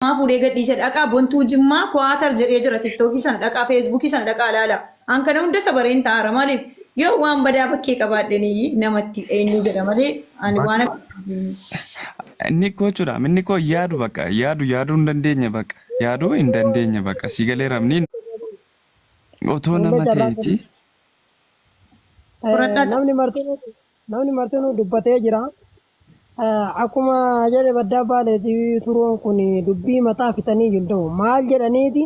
ما فوري قد يصير أكا بنتو جمّا كواتر جريجرة تيك توكي سنة أكا فيسبوكي سنة أكا لا أنك نون دسبرين تارا مالي يو وان بدا بكي كبار دني نمتي إني جرا مالي أنا وانا Inni koo jechuudha. Inni koo yaadu bakka yaaduu hin dandeenye bakka yaaduu hin dandeenye bakka si galee rabni otoo Ijoollee nama carraa ta'eeti. namni martinuu dubbatee jira. Akkuma jedhe baddaa baaleeti turuun kun dubbii mataa fitanii hin ta'u. Maal jedhaniiti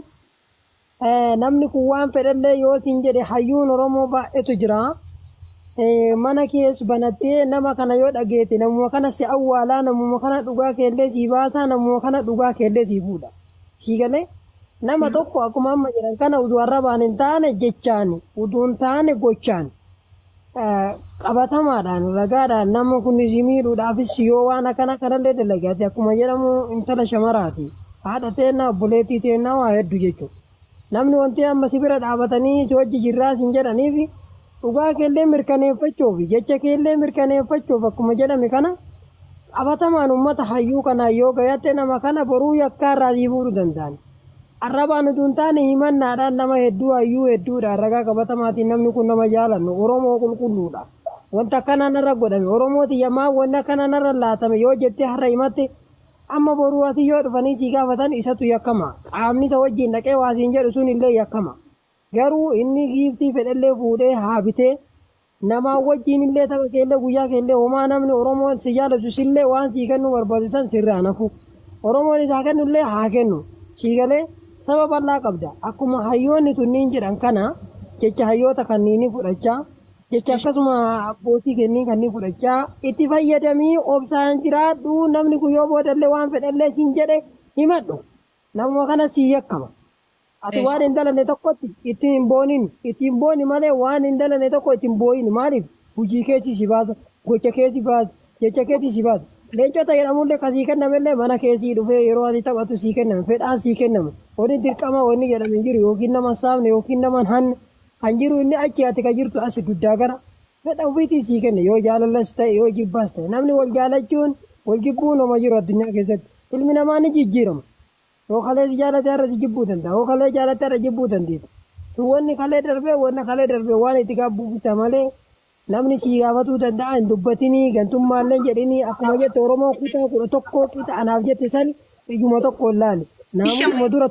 namni kun waan fedhallee yoo siin jedhe hayyuun Oromoo baay'eetu jira. Mana keessa banattee nama kana yoo dhageete namuma kana si awwaalaa namuma kana dhugaa keellee si baasaa namuma kana dhugaa keellee si fuudha. Si galee nama tokko akkuma amma jedhan kana utuu arrabaan hin taane jechaan utuu hin taane gochaan qabatamaadhaan ragaadhaan nama kun si miidhuudhaafis yoo waan akkana kanallee dalagaate akkuma jedhamu intala shamaraati. Haadha teennaa obboleettii teennaa waa hedduu jechuudha. Namni wanti amma si bira dhaabatanii si wajji jirraa sin jedhaniifi dhugaa keellee mirkaneeffachuuf jecha keellee mirkaneeffachuuf akkuma jedhame kana qabatamaan uummata hayyuu kana yoo gayatte nama kana boruu yakkaa irraa siifuu danda'an. Arrabaan utuu hin taane himannaadhaan nama hedduu hayyuu hedduudha ragaa qabatamaatiin namni kun nama jaalannu Oromoo qulqulluudha. Wanta akkana narra godhame Oromooti yammaa wanti akkana narra laatame yoo jettee har'a himatte amma boruu ati yoo dhufanii si gaafatan isatu yakkama. Qaamni isa wajjin dhaqee waa siin jedhu sun illee yakkama. Garuu inni giiftii fedhallee fuudhee haa bitee nama wajjin illee tapha keellee guyyaa keellee homaa namni Oromoon si jaalatu sillee waan sii kennu barbaachisan sirraa nafu. Oromoon isaa kennu illee haa kennu. Si galee saba bal'aa qabda. Akkuma hayyoonni tunniin jedhan kana jecha hayyoota kanniini fudhachaa jecha akkasuma abbootii kennii kannii fudhachaa itti fayyadamii obsaan jiraadhu namni kun yoo boodallee waan fedhallee siin jedhe himadhu. Namuma kana si yakkama. Ati waan hin dalanne tokkotti ittiin booni malee waan hin dalanne tokko ittiin booyin maaliif hojii keessi si baasa gocha keessi baasa jecha keessi si baasa leencota jedhamullee kasii kennamellee mana keessii dhufee yeroo ati taphatu sii kenname fedhaan sii kenname wanni dirqama wanni jedhame hin jiru yookiin nama saamne yookiin nama hanne kan jiru inni achi ati ka jirtu asi guddaa gara fedha ofiitii sii kenne yoo jaalallas ta'e yoo jibbaas ta'e namni wal jaalachuun wal jibbuu nama jiru addunyaa keessatti ilmi namaa ni jijjiirama. Yoo kalee jaalate har'a jibbuu danda'a. Yoo kalee jaalate har'a jibbuu dandeessa. Sun wanni kalee darbee waan itti gaabbuufisa malee namni si gaafatuu danda'a hin dubbatinii gantummaallee jedhinii akkuma jette Oromoo kutaa 11 qixa anaaf jette san iyyuma tokko ilaali. Naamuma dura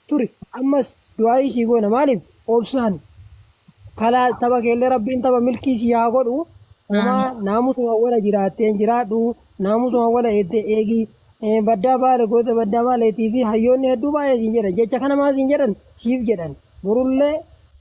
turi ammas du'aayii sii goona maaliif obsaan kalaa tapha keellee rabbiin tapha milkii si haa godhu. Homaa naamusuma wala jiraatteen jiraadhu naamusuma wala eegii. Baddaa baale goota baddaa baaleetii fi hayyoonni hedduu baay'ee siin jedhan jecha kana maa siin jedhan siif jedhan borullee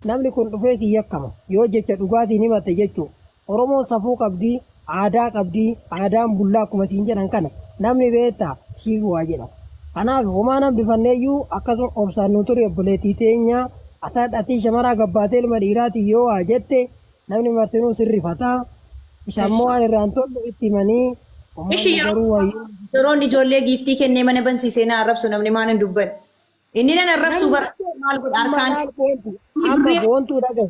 namni kun dhufee siin yakkama yoo jecha dhugaatiin himatte jechuudha. Oromoon safuu qabdii aadaa qabdii aadaan bullaa akkuma siin jedhan kana namni beektaa siif waa jedha. Kanaaf homaa nam bifanneeyyuu akkasuma obsaan nu ture obboleettii teenya ataadhatii shamaraa gabbaatee ilma dhiiraatii yoo waa jette namni martinuu sirrifataa isammoo waan irraan tollu itti himanii. Yeroon ijoollee giiftii kennee mana bansiisee na arrabsu namni maan hin dubban. Inni nan arrabsu bara maal godha harkaan. Amma boontuu dhagaye.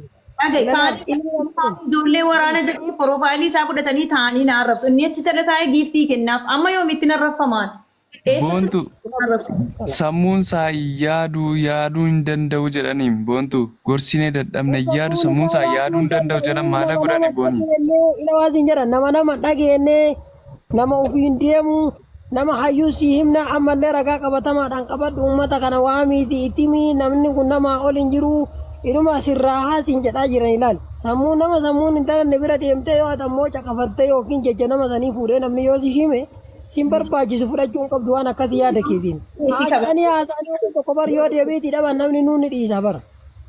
Ijoollee waraana jedhee piroofaayilii isaa fudhatanii taa'anii na arrabsu. Inni achi tana taa'ee giiftii kennaaf amma yoomitti na arrabfamaan. Boontu sammuun isaa yaaduu hin danda'u jedhaniin boontu gorsinee dadhabne yaadu sammuun isaa yaaduu hin danda'u jedhan maala godhani booni. Ila waasiin jedhan nama dhageennee. Nama ofiin deemu nama hayyuu si himna ammallee ragaa qabatamaadhaan qabadhu uummata kana waamiiti ittimii namni kun nama ol hin jiru inuma sirraa haasiin jedhaa jiran ilaali. Sammuun hin taane bira deemtee yoo ammoo caqafattee yookiin jecha nama sanii fuudhee namni yoo si hime sin barbaachisu fudhachuu hin qabdu waan akkasii yaada keetiin. Haasa'anii tokko bar yoo deebiitii dhaban namni nuuni dhiisa bara.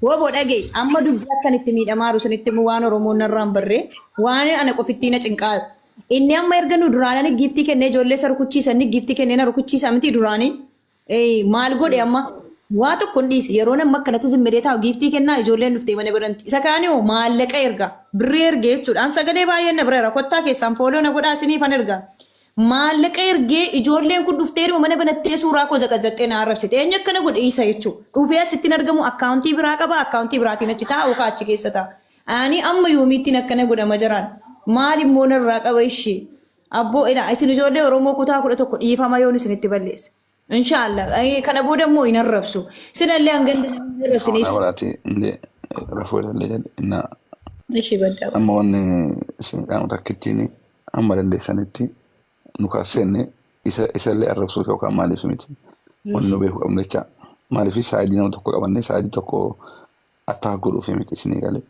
Wobo dhagee amma dubbii akkan itti miidhamaa sanitti waan Oromoon narraan barree waan ana qofittiin na cinqaa. Inni amma erga nu duraanii giiftii kennee ijoollee isa rukuchiisan giiftii kennee na rukuchiisa miti duraanii maal godhe amma waa tokko hin dhiise yeroo namni akkanatti zimmadee taa'u giiftii kennaa ijoolleen dhuftee mana biranti isa kaanii maallaqa erga birrii ergee jechuudhaan sagalee baay'een na bireera kottaa keessaan fooloo na godhaa isiniifan erga maallaqa ergee ijoolleen kun dhuftee mana banattee suuraa koo zaqazaxxee na arrabsite eenyu akkana godhe isa jechuudha dhufee achitti hin argamu akkaawuntii biraa qaba akkaawuntii biraatiin achi taa'u kaachi keessa ta'a ani amma yoomiittiin akkana godhama jiraan. Maal immoo narraa qaba ishee abboo ila isin ijoollee Oromoo kutaa 11 dhiifama yoon isinitti balleesse Inshallah. Ay kana booda immoo hin arrabsu. Sinallee hanga hin arrabsinis. Ana waraati illee rafuu illee jedhe inna Ishii baddaa. amma wanni isin qaama takkittiin amma dandeessanitti nu kaasenne isallee arrabsuuf yookaan maaliif miti wanni nu beeku qabnu jecha maaliif saayidii nama tokko qabanne saayidii tokko attaa godhuuf miti isinii galee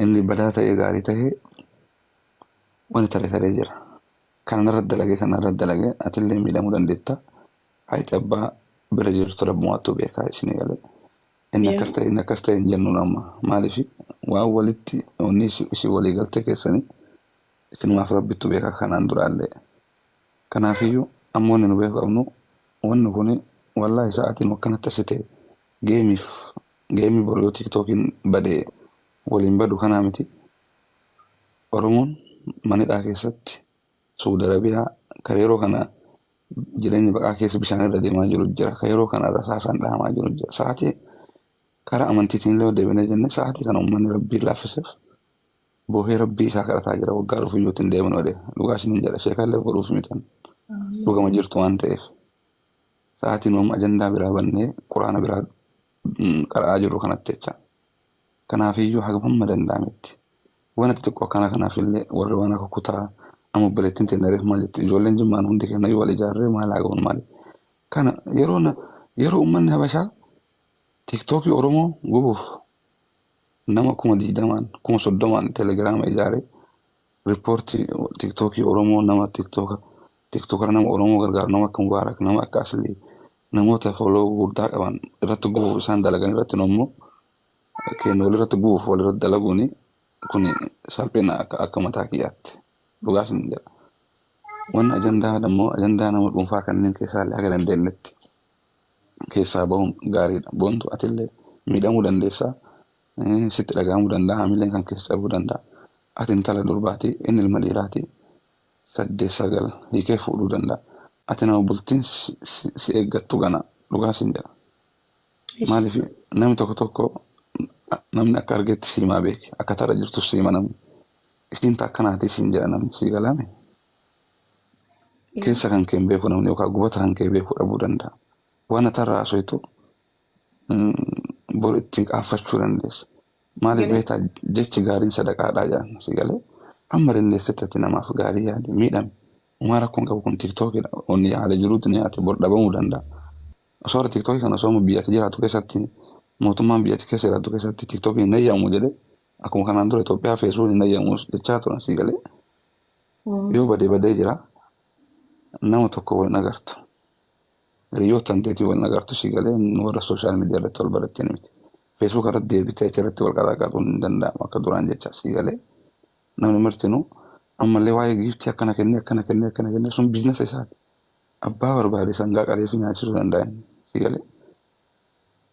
inni badaa ta'ee gaarii ta'ee wanni taree jira. Kanarra dalagee atillee miidhamuu dandeetta. Hayti abbaa bira jirtu rabbumaattuu beekaa isinii galee. Inni akkas ta'e hin jennu amma maaliif waan walitti onni isin walii galtee keessanii isinumaaf rabbittu beekaa kanaan duraallee. Kanaafiyyuu amma wanni nu beeku qabnu wanni kun wallaahi sa'aatiin akkanatti asite geemii boru yoo tiktookiin badee waliin badu kanaa miti. Oromoon manidhaa keessatti Suudi Arabiyaa kan yeroo kana jireenya baqaa keessa bishaan irra deemaa jiru jira. Kan yeroo kana rasaasaan dhahamaa jiru jira. Sa'aatii karaa amantiitiin illee deebinee jenne sa'aatii kana uummanni rabbii laaffiseef boohee rabbii isaa kadhataa jira. Waggaa dhufuyyuutti hin deeman odee dhugaa isiniin jedha sheekallee godhuuf mitan dhugama jirtu waan ta'eef sa'aatiin uumama ajandaa biraa bannee quraana biraa qara'aa jiru kanatti jecha. Kanaafiyyuu hagam danda'ametti waan xixiqqoo kanaafillee warri waan akka kutaa amma obboleettiin teenareef maal jetti ijoolleen jimmaan hundi kenna wal ijaarree maal haa ga'uun maali. Kana yeroo uummanni Habashaa tiktookii Oromoo gubuuf nama 20,000 30,000 telegiraama ijaaree riippoortii tiktookii Oromoo nama tiktookara nama Oromoo gargaaru nama akka Mubaarak nama akka Aslii namoota foloo guddaa qaban irratti gubuuf isaan dalagan irratti immoo kennu walirratti gubuuf walirratti dalaguuni kun salphina akka mataa kiyyaatti dhugaa isin jedha. Wanni ajandaa nama dhuunfaa kanneen keessaa illee haga dandeenyetti keessaa bahuun gaariidha. Boontu atillee miidhamuu dandeessaa sitti dhagahamuu danda'a haamileen kan keessa cabuu danda'a. Ati intala durbaatii inni ilma dhiiraatii 8-9 hiikee fuudhuu danda'a. Ati nama bultiin si eeggattu gana dhugaa isin jedha. Maaliif namni tokko namni akka argeetti siimaa beeki akka tara jirtu siima namni isiin akkanaatii siin jedha namni sii galame keessa kan kee beeku namni yookaan gubata kan kee beeku dhabuu danda'a. Waan atarraa soitu bor ittiin qaanfachuu dandeessa. Maaliif beektaa jechi gaariin sadaqaadhaa jedhan sii galee hamma dandeessetti namaaf gaarii yaade miidhame uumaa rakkoon qabu kun tiktookiidha onni haala jiruutti nyaate bor dhabamuu danda'a. Osoora tiktookii kana osoo biyyatti jiraatu keessatti mootummaan biyyatti keessa jiraatu keessatti tiktookiin hin eeyyamu jedhee akkuma kanaan dura Itoophiyaa feesbuukiin hin eeyyamu jechaa turan sii galee yoo badee jira nama tokko wal nagartu hiriyoota hanteetii wal nagartu sii galee warra sooshaal miidiyaa irratti wal baratteen miti feesbuuk irratti deebitee achirratti wal qalaaqaatuun hin danda'amu akka duraan jecha sii galee namni martinuu ammallee waa'ee giiftii akkana kennee sun biizinasa isaati abbaa barbaade sangaa qalee fi nyaachisuu danda'an sii galee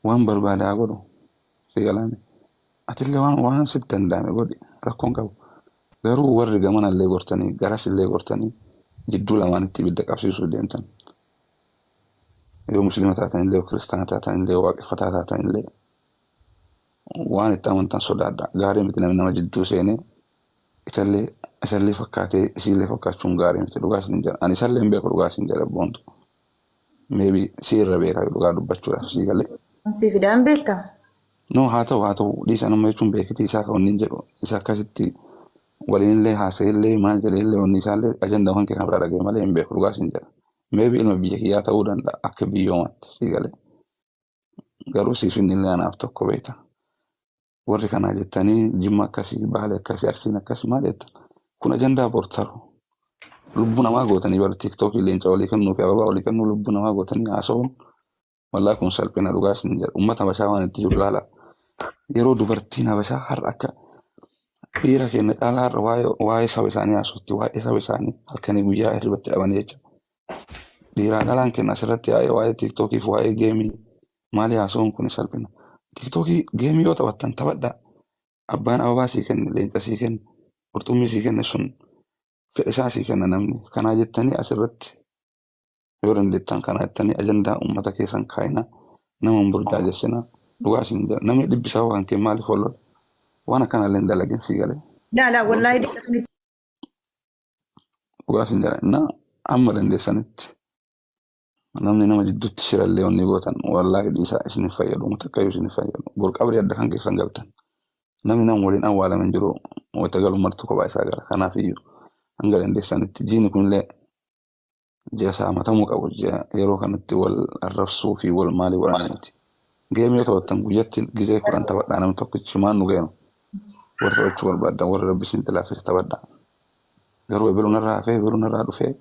waan barbaade haa godhu sii galaame atillee waan sitti danda'ame godhi rakkoon qabu garuu warri gamanallee gortanii garasillee gortanii jidduu lamaanitti ibidda qabsiisuu deemtan yoo musliima taatanillee yoo kiristaana taatanillee yoo waaqeffataa taatanillee waan itti amantan sodaadha gaarii miti namni nama jidduu seenee isallee fakkaatee isiillee fakkaachuun gaarii miti dhugaa isin jedha ani isallee hin beeku dhugaa isin jedha boontu meebi si irra beekaa dhugaa dubbachuudhaaf sii galee. Si fidaan beektaa? No haa ta'u dhiisa nama jechuun beekiti isaa kan inni jedhu isa akkasitti waliinillee haasa'illee maal jedheellee wanni isaallee ajandaa waan kana biraa dhaga'e malee hin beeku dhugaa isin jedha. Meebi ilma biyya kiyyaa ta'uu danda'a akka biyyoomaatti sii galee. Garuu siif innillee anaaf tokko beekta. Warri kanaa jettanii jimma akkasii baala akkasii arsiin akkasii maal jettan kun ajandaa bortaru. Lubbuu namaa gootanii bara tiktookii leenca walii kennuu fi ababaa walii kennuu lubbuu namaa gootanii haasa'uun wallaahi kun salphina dhugaa isin jedha. Uummata Habashaa waan itti jiru laala. Yeroo dubartiin Habashaa har'a akka dhiira keenya caalaa har'a waa'ee saba isaanii haasofti waa'ee saba isaanii halkanii guyyaa hirribatti dhabanii jecha. Dhiiraa dhalaan keenya asirratti waa'ee tiktookiif waa'ee geemii maalii haasa'uun kun salphina. Tiktookii geemii yoo taphattan taphadhaa. Abbaan ababaa sii kenne leenca sii kenne qurxummii sii kenne sun fedha isaa sii kenna namni. Kanaa jettanii asirratti yoo dandeettan kana jettanii ajandaa uummata keessan kaayina nama hin burjaajessinaa dhugaa isin jedha. Namni dhibbisaa waan kee maaliif oolol waan akkanallee hin dalagin sii galee. Laa wallaahi dhugaa isin jedha. Amma dandeessanitti namni nama jidduutti shirallee onni gootan wallaahi dhiisaa isin fayyadu mutakkayyuu isin fayyadu bor qabri adda kan keessan galtan namni nama waliin awwaalaman jiru wata galu martu kophaa isaa gara kanaaf iyyuu hanga dandeessanitti jiini kunillee ji'a saamatamuu qabu ji'a yeroo kanatti wal arrabsuu fi wal maalii waraananiiti geemii yoo taphattan guyyatti gizee kudhan taphadhaa namni tokkichi maan nu geenu warra taphachuu barbaaddan warra rabbisiin tilaafis taphadhaa garuu ebeluunarraa hafee ebeluunarraa dhufee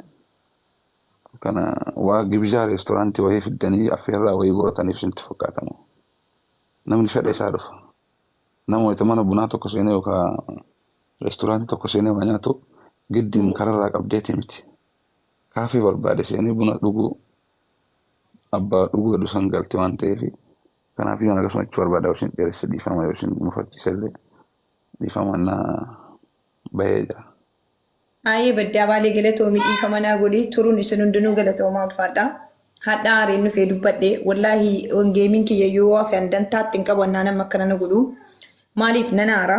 kana waa gibizaa reestooraantii wayii fiddanii affeerraa wayii gootaniif isinitti fakkaatamu namni fedha isaa dhufa nama wayita mana bunaa tokko seenee yookaan reestooraantii tokko seenee waa nyaatu giddiin kararraa qabdeeti miti kaafii barbaade seenee buna dhuguu abbaa dhuguu heddu san galti waan ta'eef kanaaf yoon akkasuma itti barbaada isin dheeressa dhiifama yoo isin mufachiisallee dhiifama naa bahee jira. Aayee baddaa baalee galatoomii dhiifama naa godhi turuun isin hundinuu galatoomaa ulfaadha. Hadha aareen dhufee dubbadhe wallaahi geemiin kiyya yoo hafe dantaatti hin qabu annaan amma akkana na godhu maaliif nan aara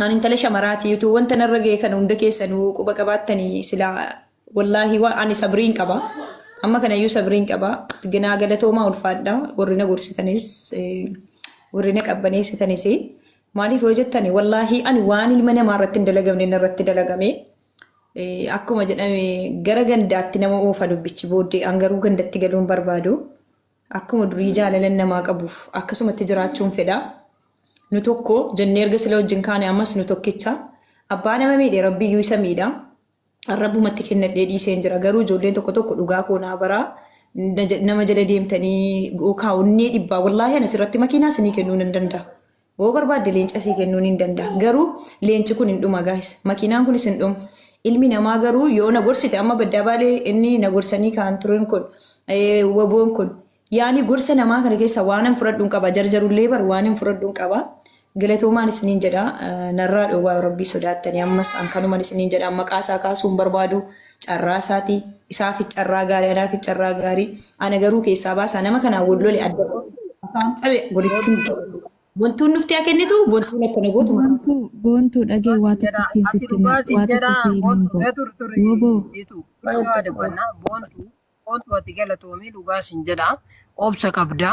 ani intala shamaraati utuu wanta narra ga'e kana hunda keessanuu quba qabaattanii silaa wallaahi waan ani sabriin qaba amma kanayyuu sabriin qaba ganaa galatoomaa ulfaadha warri na gorsitanis warri na qabbaneessitanis maaliif yoo jettani wallaahi ani waan ilma namaa irratti hin dalagamne narratti dalagame. Akkuma jedhame gara gandaatti nama oofa dubbichi booddee angaruu gandatti galuun barbaadu akkuma durii jaalala namaa qabuuf akkasumatti jiraachuun fedha nu tokko jennee erga sila wajjin kaane ammas nu tokkicha abbaa nama miidhe rabbiyyuu isa miidha rabbumatti kennadhee dhiiseen jira garuu ijoolleen tokko tokko dhugaa koonaa baraa nama jala deemtanii kaawunnee dhibbaa wallaahi anas irratti makiinaa isinii kennuu hin danda'a. Boo barbaadde leenca isii kennuu hin danda'a garuu leenci kun hin dhuma gaayis makiinaan kunis hin dhumu. Ilmi namaa garuu yoo na gorsite amma baddaa baalee inni na gorsanii kaan turan kun waboon kun yaani gorsa namaa kana keessa waan hin fudhadhuun qaba jarjarullee bar waan hin fudhadhuun qaba galatoomaan isiniin jedha narraa dhowwaa rabbii sodaattanii ammas ankanumaan isiniin jedha maqaa isaa kaasuun barbaadu carraa isaati isaaf carraa gaarii anaaf carraa gaarii ana garuu keessaa baasaa nama kanaan wallole adda afaan cabe godhitti Bontuun nuftee kennitu bontuun akkana gootu. Bontuu dhagee waa tokko keessatti waa tokko siimuu Bontuu ati galatoomii dhugaa sin jedha obsa qabda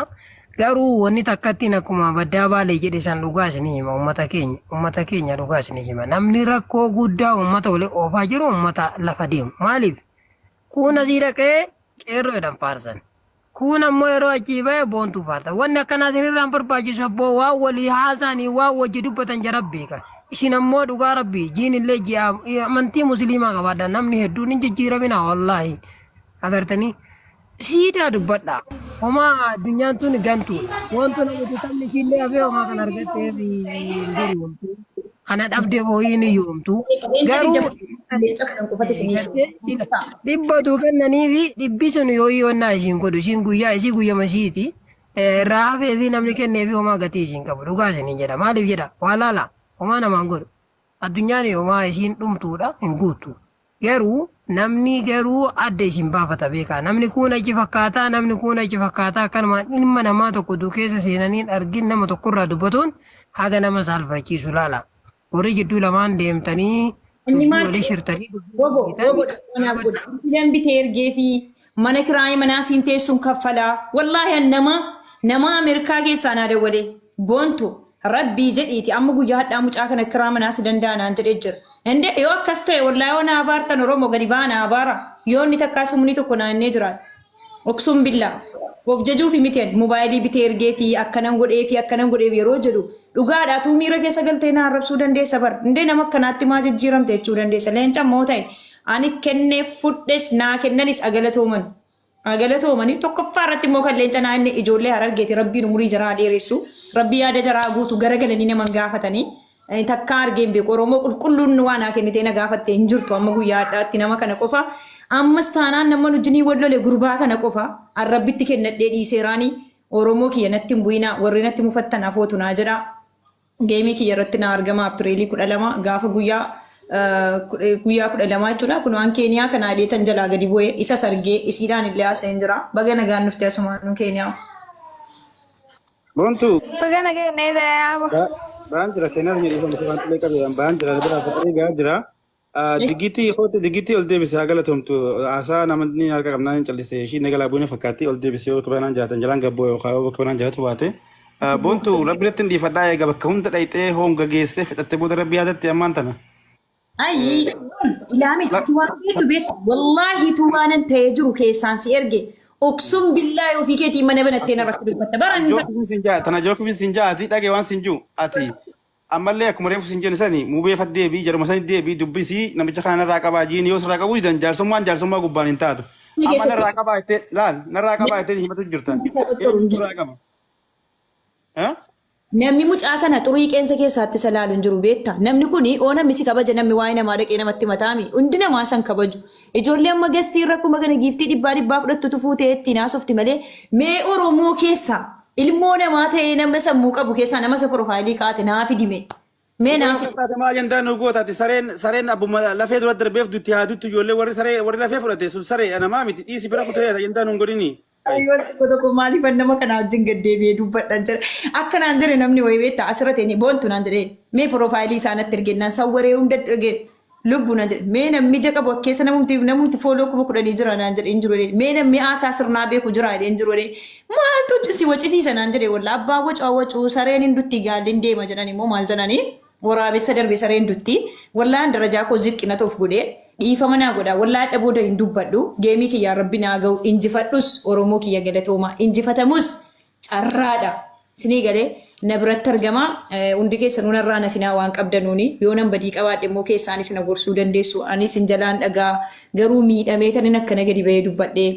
garuu wanni takkattiin akkuma baddaa baalee jedhe san dhugaa isinii hima uummata keenya dhugaa isinii hima namni rakkoo guddaa uummata wali oofaa jiru uummata lafa deemu maaliif kun asii dhaqee qeerroo jedhan faarsan. Kun ammoo yeroo achii ba'e boontuu faarta. Wanni akkanaatiin irraan barbaachisu abboo waan walii haasa'anii waan wajji dubbatan jara beeka. Isin ammoo dhugaa rabbii jiin illee ji'a amantii musliimaa qabaadha. Namni hedduun hin jijjiiramina wallaahi. Agartanii siidaa dubbadha. Homaa addunyaan tun gantuudha. Wantu namatti taphni ishillee hafee homaa kan argatteef hin yoomtu. Kana dhabdee hooyiin hin yoomtu. Garuu dhibbatu kennanii fi dhibbi sun yoo yoonnaa isiin godhu isiin guyyaa masiiti raafee fi namni kennee fi homaa gatii isiin qabu dhugaa isin jedha maaliif jedha waa laala homaa namaan godhu addunyaan homaa isiin dhumtuudha hin guuttu garuu namni garuu adda isiin baafata beekaa namni kun achi fakkaataa akkanuma ilma namaa tokko keessa seenanii argin nama tokkorraa dubbatuun haga nama saalfachiisu laala warri jidduu lamaan deemtanii Inni maal shirtanii bitee ergee fi mana kiraayii manaa siin teessuun kaffalaa wallaahi nama Ameerikaa keessaa naa dawwalee boontu rabbii jedhiiti amma guyyaa hadhaa mucaa kana kiraa manaas danda'anaan jedhee jira. Inde yoo akkas ta'e wallaahi waan abaartan Oromoo gadi baana abaara yoo inni takkaas humni tokko naannee jiraata. Oksuun billaa of jajuu fi miteen moobaayilii bitee ergee fi akkanan godhee yeroo jedhu. Dhugaadhaatu miira keessa galtee na arrabsuu dandeessa bar. Indee nama akkanaatti maa jijjiiramte jechuu dandeessa. Leenca ammoo ta'e ani kennee fudhes naa kennanis agalatooman. Agalatoomanii tokkoffaa irratti immoo kan leenca naa inni ijoollee harargeeti rabbiin umurii jaraa dheeressu. Rabbii yaada jaraa guutu garagalanii nama gaafatanii. Takka argeen beeku Oromoo qulqulluun waan naa kennitee na gaafattee hin jirtu amma guyyaa hadhaatti nama kana qofa. Ammas taanaan nama nujinii wallole gurbaa kana qofa. Arrabbitti kennadhee dhiiseeraanii Oromoo kiyya natti hin bu'ina warri natti mufattan afootu naa jedha. Geemii kiyya irratti na argama Apireelii 12 gaafa guyyaa 12 jechuudha. Kun waan Keeniyaa kana adeetan jalaa gadi bu'ee isa sargee isiidhaan illee haasa'een jira. Baga nagaan nuftee asumaan Keeniyaa. Bontu. Baga nagaan Baan jira Keenyaa ni dhiifama waan xilee qabee baan jira bira fatanii gaa jira. Digitii ol deebisee haa galatoomtu haasaa namni harka qabnaan hin callisee ishii nagalaa bu'uun fakkaatti ol deebisee bakka banaan jaatan jalaan gabboo yookaan bakka banaan jaatu baate. Boontu rabbi irratti hin dhiifadhaa eega bakka hunda dhayxee honga geessee fudhattee booda rabbi yaadatti ammaan tana. Ayi ilaami tuwaan beektu wallaahi tuwaanan ta'ee jiru keessaan si erge oksum billaahi ofii keetii mana banattee narratti dubbatta baran. Tana jookifin sin jaati dhagee waan sin jiru ati. Ammallee akkuma reefu sin jenni sani muubeeffat deebii jaruma sani deebii dubbisii namicha kana narraa qabaa jiini yoo sirraa qabuu didan jaarsummaa gubbaan hin taatu. Amma narraa qabaa jettee laal narraa qabaa jettee himatu jirtan. Narraa qaba. Namni mucaa kana xurii qeensa keessaatti isa laalu hin jiru beekta. Namni kuni oo namni si kabaja namni waa'ee namaa dhaqee namatti mataami. Hundi namaa san kabaju. Ijoollee amma gastii irra akkuma kana giiftii dhibbaa fudhattutu fuutee ittiin haasofti malee mee Oromoo keessa ilmoo namaa ta'ee nama sammuu qabu keessaa nama isa profaayilii kaate naaf hidime. Mee naaf maa jandaan nu gootaati sareen abbuma lafee dura darbeef dutti haaduttu ijoollee warri lafee fudhate sun saree namaa miti dhiisi bira kuturee jandaan nu godhini. Ayyoo tokko maaliif nama kana wajjin gaddeebi'ee dubbadhan jira. Akkanaan jire namni wayii beektaa asirratti inni boontu naan jedhee mee profaayilii isaanitti ergennaan sawwaree hunda ergee lubbu naan jedhe mee namni ija qabu keessa namumti fooloo kuma 10 jira naan jedhe hin jiru mee namni haasaa sirnaa beeku jira hin jiru maaltu si wacisiisa naan jedhe walla abbaa wacuu sareen hindutti gaalli deema jedhan immoo maal jedhanii waraabessa darbe sareen dutti wallaan darajaa koo ziqqina toof godhee dhiifama naa godha wallaa dhabooda hin dubbadhu geemii kiyyaa rabbi naa ga'u injifadhus Oromoo kiyya galatooma injifatamus carraadha sinii galee na biratti argama hundi keessan hunarraa nafinaa waan qabdanuuni yoo nan badii qabaadhe immoo keessaanis na gorsuu dandeessu anis hin jalaan dhagaa garuu miidhamee tanin akkana gadi bahee dubbadhee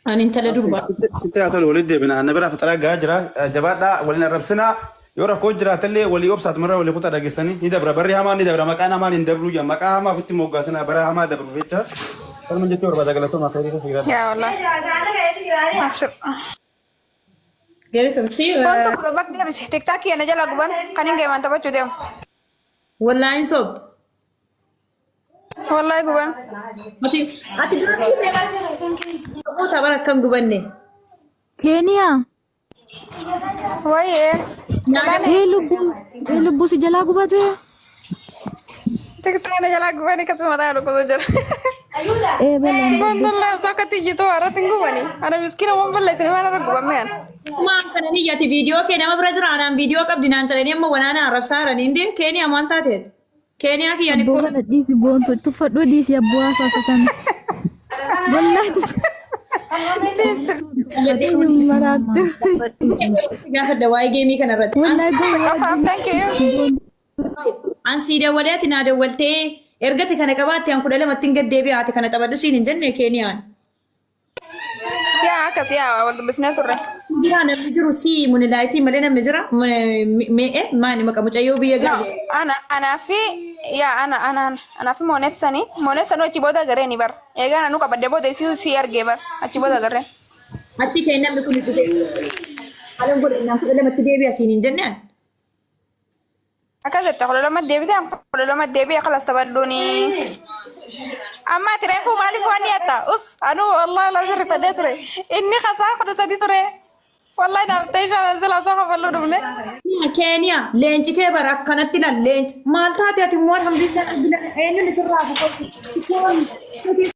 ani intala durbaa. Sitti haa tolu walitti deebina na biraa faxalaa gahaa jira jabaadhaa waliin arrabsinaa yoo rakkoo jiraatallee walii obsaatu marra walii kutaa dhageessanii ni dabra barri hamaan ni dabra maqaan hamaan hin dabru jaa maqaa hamaa ofitti moggaasinaa bara hamaa dabru jecha salma jettee barbaada galatoomaa fayyadii fikiraa. Yaa wallah. Abshir. Galatamsi. Konto kulo bakki dabisi tiktak yana jala guban kanin geeman taphachuu deemu. Wallaahi sob. Wallahi guban. Ati tapha akkam gubanne. Kenya. Wayee. Lubbu si jalaa gubate. Tiktak yana jala gubani kasuma ta'a dhukkubuu jira. Belan. Bandalla sakati jitu aratin gubani. Ana miskina waan balleessanii waan arga gubameen. Maan kana niyyati viidiyoo kee nama bira jira anaan viidiyoo qabdi naan jedhanii amma wanaana arrabsaa jiranii inde Keeniyaa maal taateet? Keeniyaa kiyya ni Boona dhiisi boontu tuffadhu dhiisi abbuu haasaasan. Wallahi gaafadha waa'ee geemii kanarratti. Afaaftan kee. Ansii dawwaleeti naa dawwaltee ergati kana qabaatte an 12 hin gaddeebi'aa ati kana taphadhu siin hin jenne Keeniyaan. Yaa akkas yaa wal dubbisnee turre. Jira namni jiru si munilaayitii malee namni jira maani maqaa mucayyoo biyya galu. Anaafi moonet sanii achi booda garee ni bar. Eegaan anu qabadde booda si argee bar achi booda garee. Achi kee namni kun dhufe. Haala godhannaan 12tti deebi'a siin hin jenneen. Akkas jette kudha lama deebi'e kalas taphadhuuni. Amma ati reefu maaliif waan dhiyatta? Anu wallahi la sirrifadhee ture. Inni kasaa 13 ture. Wallahi dhaabatee shaan sila osoo kafaluu dhufne. Keeniyaa leenci kee bara akkanatti lan leenci maal taate ati immoo alhamdulillah eenyuun sirraa fuudhu